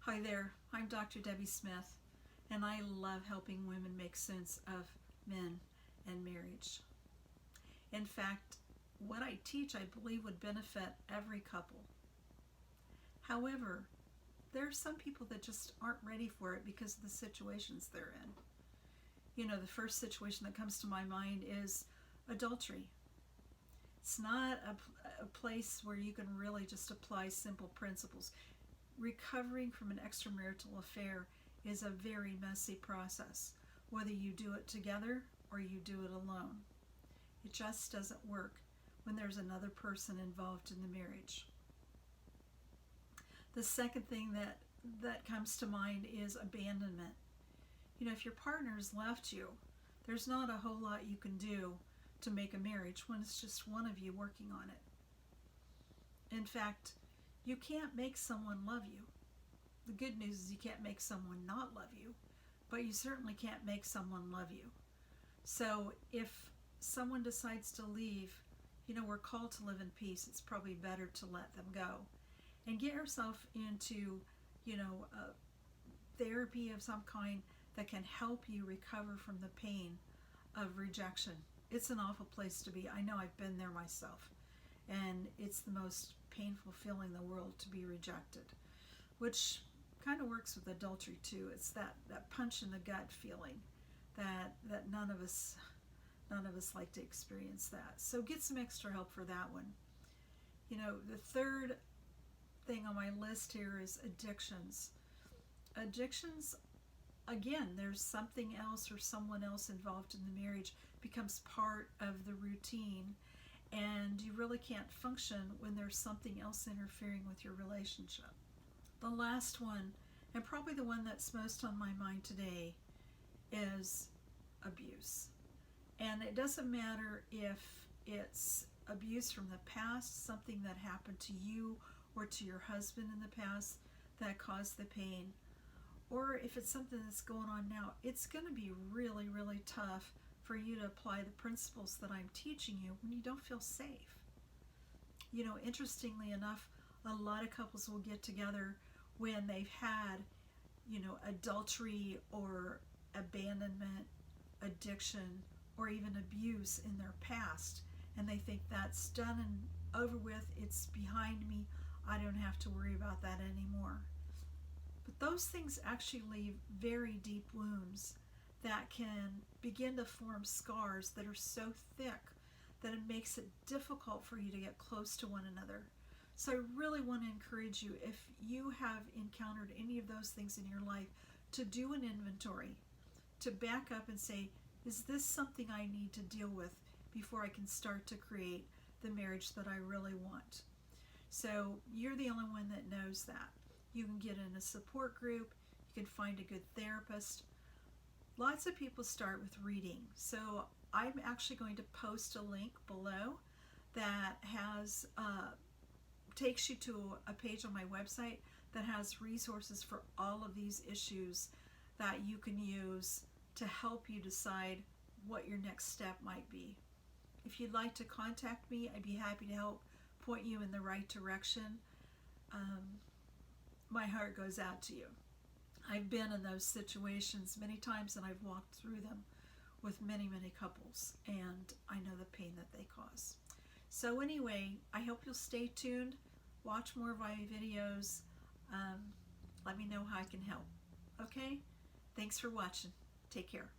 Hi there, I'm Dr. Debbie Smith, and I love helping women make sense of men and marriage. In fact, what I teach I believe would benefit every couple. However, there are some people that just aren't ready for it because of the situations they're in. You know, the first situation that comes to my mind is adultery. It's not a place where you can really just apply simple principles. Recovering from an extramarital affair is a very messy process, whether you do it together or you do it alone. It just doesn't work when there's another person involved in the marriage. The second thing that comes to mind is abandonment. You know, if your partner's left you, there's not a whole lot you can do to make a marriage when it's just one of you working on it. In fact, you can't make someone love you. The good news is you can't make someone not love you, but you certainly can't make someone love you. So if someone decides to leave, you know, we're called to live in peace. It's probably better to let them go and get yourself into, therapy of some kind that can help you recover from the pain of rejection. It's an awful place to be. I know, I've been there myself. And it's the most painful feeling in the world to be rejected, which kind of works with adultery too. It's that punch in the gut feeling that none of us like to experience that. So get some extra help for that one. You know, the third thing on my list here is addictions. Addictions, again, there's something else or someone else involved in the marriage, becomes part of the routine, and you really can't function when there's something else interfering with your relationship. The last one, and probably the one that's most on my mind today, is abuse. And it doesn't matter if it's abuse from the past, something that happened to you or to your husband in the past that caused the pain, or if it's something that's going on now. It's going to be really, really tough for you to apply the principles that I'm teaching you when you don't feel safe. You know, interestingly enough, a lot of couples will get together when they've had, adultery or abandonment, addiction, or even abuse in their past, and they think that's done and over with, it's behind me, I don't have to worry about that anymore. But those things actually leave very deep wounds that can begin to form scars that are so thick that it makes it difficult for you to get close to one another. So I really want to encourage you, if you have encountered any of those things in your life, to do an inventory, to back up and say, is this something I need to deal with before I can start to create the marriage that I really want? So you're the only one that knows that. You can get in a support group, you can find a good therapist. Lots of people start with reading. So I'm actually going to post a link below that has takes you to a page on my website that has resources for all of these issues that you can use to help you decide what your next step might be. If you'd like to contact me, I'd be happy to help point you in the right direction. My heart goes out to you. I've been in those situations many times, and I've walked through them with many, many couples, and I know the pain that they cause. So anyway, I hope you'll stay tuned, watch more of my videos, let me know how I can help. Okay? Thanks for watching. Take care.